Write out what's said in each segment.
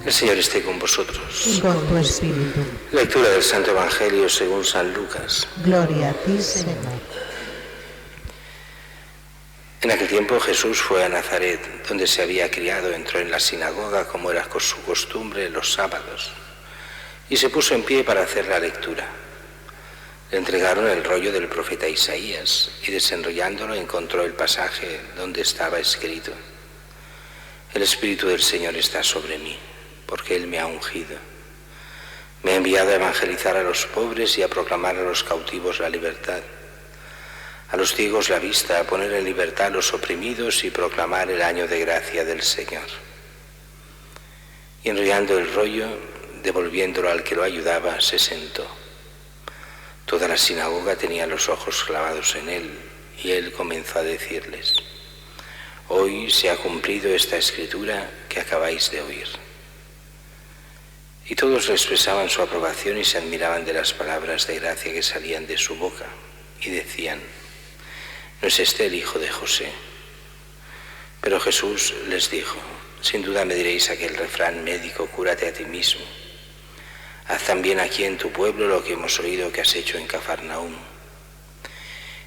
El Señor esté con vosotros. Y con tu espíritu. Lectura del Santo Evangelio según San Lucas. Gloria a ti, Señor. En aquel tiempo Jesús fue a Nazaret, donde se había criado, entró en la sinagoga como era su costumbre los sábados, y se puso en pie para hacer la lectura. Le entregaron el rollo del profeta Isaías, y desenrollándolo encontró el pasaje donde estaba escrito: El Espíritu del Señor está sobre mí, porque Él me ha ungido. Me ha enviado a evangelizar a los pobres y a proclamar a los cautivos la libertad, a los ciegos la vista, a poner en libertad a los oprimidos y proclamar el año de gracia del Señor. Y enrollando el rollo, devolviéndolo al que lo ayudaba, se sentó. Toda la sinagoga tenía los ojos clavados en él, y él comenzó a decirles: Hoy se ha cumplido esta escritura que acabáis de oír. Y todos le expresaban su aprobación y se admiraban de las palabras de gracia que salían de su boca, y decían: ¿No es este el hijo de José? Pero Jesús les dijo: Sin duda me diréis aquel refrán médico: cúrate a ti mismo. Haz también aquí en tu pueblo lo que hemos oído que has hecho en Cafarnaúm.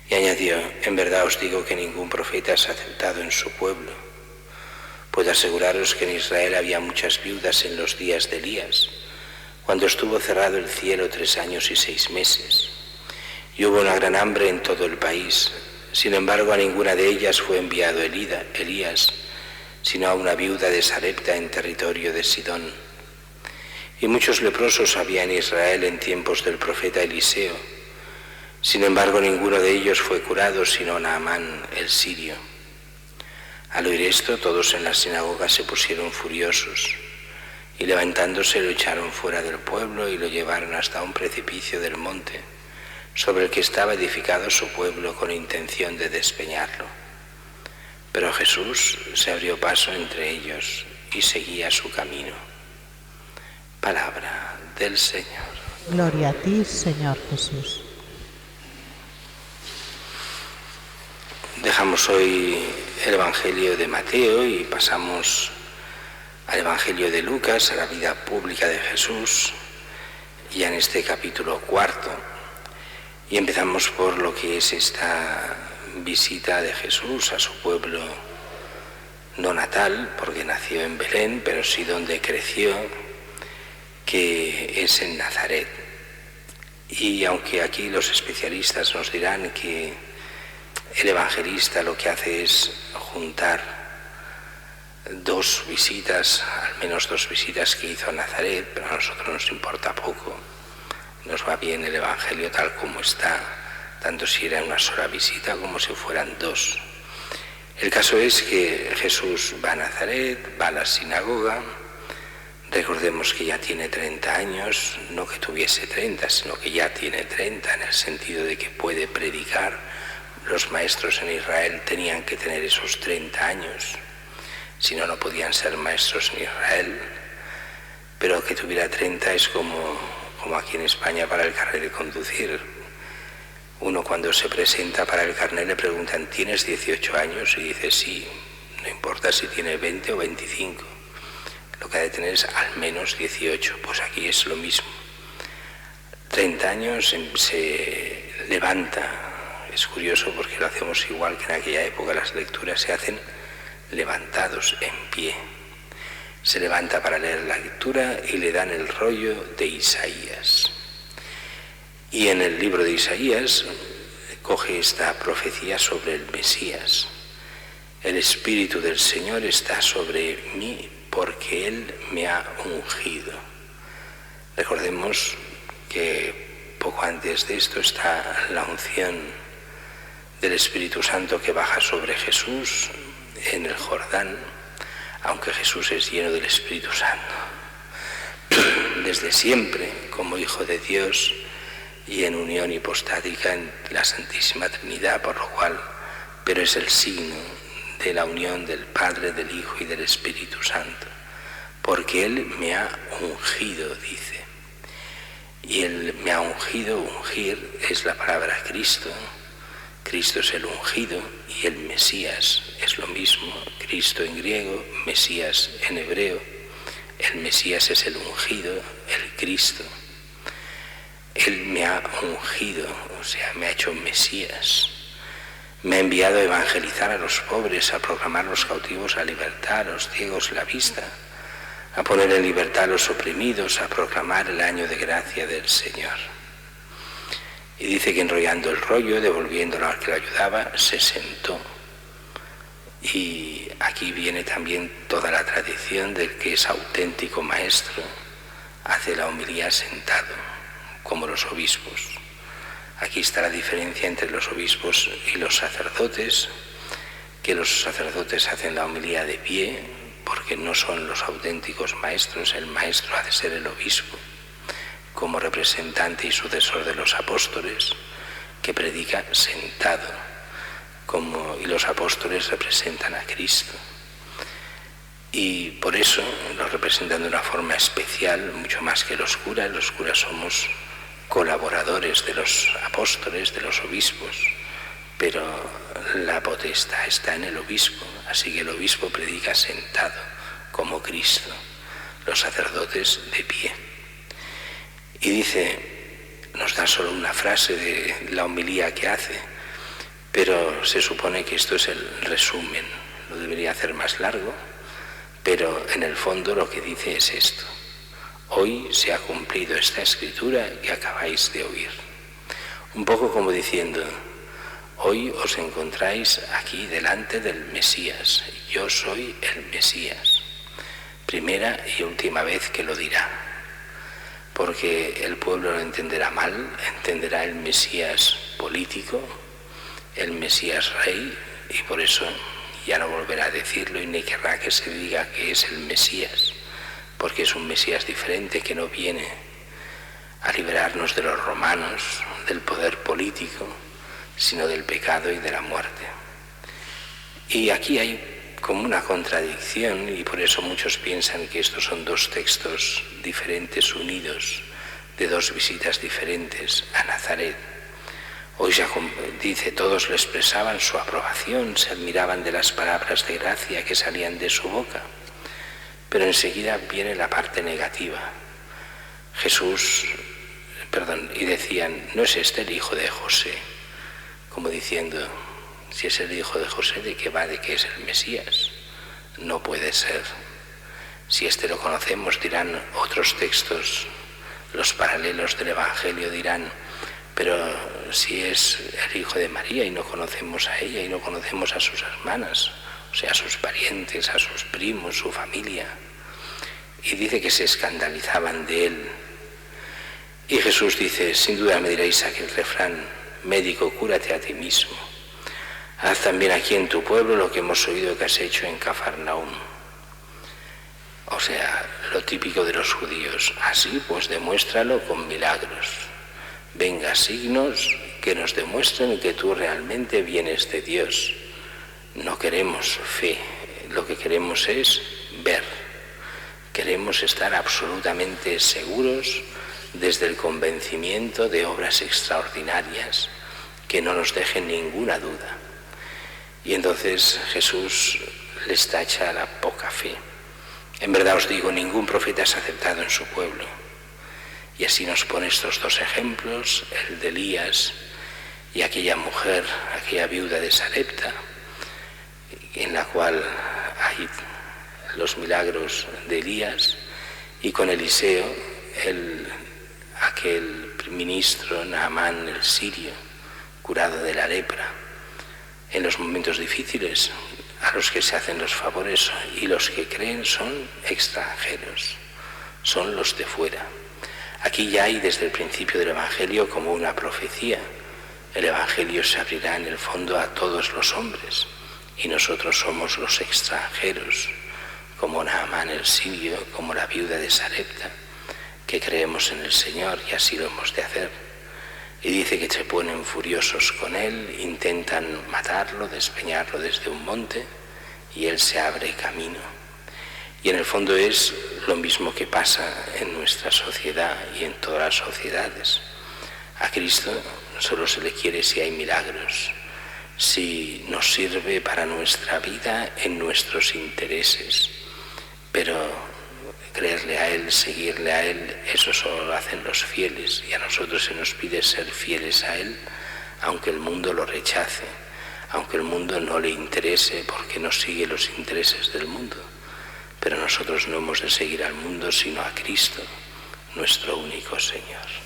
Y añadió: En verdad os digo que ningún profeta es aceptado en su pueblo. Puedo aseguraros que en Israel había muchas viudas en los días de Elías, cuando estuvo cerrado el cielo 3 años y 6 meses, y hubo una gran hambre en todo el país. Sin embargo, a ninguna de ellas fue enviado Elías, sino a una viuda de Sarepta en territorio de Sidón. Y muchos leprosos había en Israel en tiempos del profeta Eliseo. Sin embargo, ninguno de ellos fue curado, sino Naamán el sirio. Al oír esto, todos en la sinagoga se pusieron furiosos, y levantándose lo echaron fuera del pueblo y lo llevaron hasta un precipicio del monte, sobre el que estaba edificado su pueblo, con intención de despeñarlo. Pero Jesús se abrió paso entre ellos y seguía su camino. Palabra del Señor. Gloria a ti, Señor Jesús. Dejamos hoy el Evangelio de Mateo y pasamos al Evangelio de Lucas, a la vida pública de Jesús, ya en este capítulo 4. Y empezamos por lo que es esta visita de Jesús a su pueblo no natal, porque nació en Belén, pero sí donde creció, que es en Nazaret. Y aunque aquí los especialistas nos dirán que el evangelista lo que hace es juntar 2 visitas, al menos 2 visitas que hizo a Nazaret, pero a nosotros nos importa poco. Nos va bien el Evangelio tal como está, tanto si era una sola visita como si fueran 2. El caso es que Jesús va a Nazaret, va a la sinagoga. Recordemos que ya tiene 30 años, no que tuviese 30, sino que ya tiene 30, en el sentido de que puede predicar. Los maestros en Israel tenían que tener esos 30 años, si no, no podían ser maestros en Israel. Pero que tuviera 30 es como aquí en España para el carnet de conducir. Uno cuando se presenta para el carnet le preguntan: ¿tienes 18 años? Y dice sí, no importa si tiene 20 o 25. Lo que ha de tener es al menos 18. Pues aquí es lo mismo. 30 años se levanta. Es curioso porque lo hacemos igual que en aquella época. Las lecturas se hacen levantados, en pie. Se levanta para leer la lectura y le dan el rollo de Isaías. Y en el libro de Isaías coge esta profecía sobre el Mesías. El Espíritu del Señor está sobre mí porque Él me ha ungido. Recordemos que poco antes de esto está la unción del Espíritu Santo que baja sobre Jesús en el Jordán, aunque Jesús es lleno del Espíritu Santo desde siempre como Hijo de Dios y en unión hipostática en la Santísima Trinidad, por lo cual, pero es el signo de la unión del Padre, del Hijo y del Espíritu Santo, porque Él me ha ungido, dice. Y Él me ha ungido, ungir es la palabra Cristo. Cristo es el ungido y el Mesías es lo mismo. Cristo en griego, Mesías en hebreo. El Mesías es el ungido, el Cristo. Él me ha ungido, o sea, me ha hecho Mesías. Me ha enviado a evangelizar a los pobres, a proclamar a los cautivos la libertad, a los ciegos la vista, a poner en libertad a los oprimidos, a proclamar el año de gracia del Señor. Y dice que enrollando el rollo, devolviéndolo al que lo ayudaba, se sentó. Y aquí viene también toda la tradición del que es auténtico maestro, hace la homilía sentado, como los obispos. Aquí está la diferencia entre los obispos y los sacerdotes, que los sacerdotes hacen la homilía de pie, porque no son los auténticos maestros. El maestro ha de ser el obispo, como representante y sucesor de los apóstoles, que predica sentado, y los apóstoles representan a Cristo. Y por eso lo representan de una forma especial, mucho más que los curas. Los curas somos colaboradores de los apóstoles, de los obispos, pero la potestad está en el obispo, así que el obispo predica sentado, como Cristo, los sacerdotes de pie. Y dice, nos da solo una frase de la homilía que hace, pero se supone que esto es el resumen, lo debería hacer más largo, pero en el fondo lo que dice es esto: hoy se ha cumplido esta escritura que acabáis de oír. Un poco como diciendo, hoy os encontráis aquí delante del Mesías, yo soy el Mesías. Primera y última vez que lo dirá, porque el pueblo lo entenderá mal, entenderá el Mesías político, el Mesías rey, y por eso ya no volverá a decirlo y ni querrá que se diga que es el Mesías, porque es un Mesías diferente que no viene a liberarnos de los romanos, del poder político, sino del pecado y de la muerte. Y aquí hay como una contradicción, y por eso muchos piensan que estos son dos textos diferentes unidos, de dos visitas diferentes a Nazaret. Hoy ya dice, todos le expresaban su aprobación, se admiraban de las palabras de gracia que salían de su boca. Pero enseguida viene la parte negativa. Y decían, ¿no es este el hijo de José? Como diciendo, si es el hijo de José, ¿de qué va? ¿De qué es el Mesías? No puede ser. Si este lo conocemos, dirán otros textos, los paralelos del Evangelio dirán, pero si es el hijo de María y no conocemos a ella y no conocemos a sus hermanas, o sea, a sus parientes, a sus primos, su familia. Y dice que se escandalizaban de él. Y Jesús dice, sin duda me diréis aquel refrán, médico, cúrate a ti mismo. Haz también aquí en tu pueblo lo que hemos oído que has hecho en Cafarnaúm. O sea, lo típico de los judíos. Así pues demuéstralo con milagros. Venga, signos que nos demuestren que tú realmente vienes de Dios. No queremos fe, lo que queremos es ver. Queremos estar absolutamente seguros desde el convencimiento de obras extraordinarias que no nos dejen ninguna duda. Y entonces Jesús les tacha la poca fe. En verdad os digo, ningún profeta es aceptado en su pueblo. Y así nos pone estos dos ejemplos, el de Elías y aquella mujer, aquella viuda de Sarepta, en la cual hay los milagros de Elías, y con Eliseo, aquel ministro Naamán el sirio, curado de la lepra. En los momentos difíciles, a los que se hacen los favores y los que creen son extranjeros, son los de fuera. Aquí ya hay desde el principio del Evangelio como una profecía. El Evangelio se abrirá en el fondo a todos los hombres y nosotros somos los extranjeros, como Naamán el sirio, como la viuda de Sarepta, que creemos en el Señor y así lo hemos de hacer. Y dice que se ponen furiosos con él, intentan matarlo, despeñarlo desde un monte y él se abre camino. Y en el fondo es lo mismo que pasa en nuestra sociedad y en todas las sociedades. A Cristo solo se le quiere si hay milagros, si nos sirve para nuestra vida en nuestros intereses. Pero creerle a Él, seguirle a Él, eso solo lo hacen los fieles, y a nosotros se nos pide ser fieles a Él, aunque el mundo lo rechace, aunque el mundo no le interese, porque no sigue los intereses del mundo. Pero nosotros no hemos de seguir al mundo, sino a Cristo, nuestro único Señor.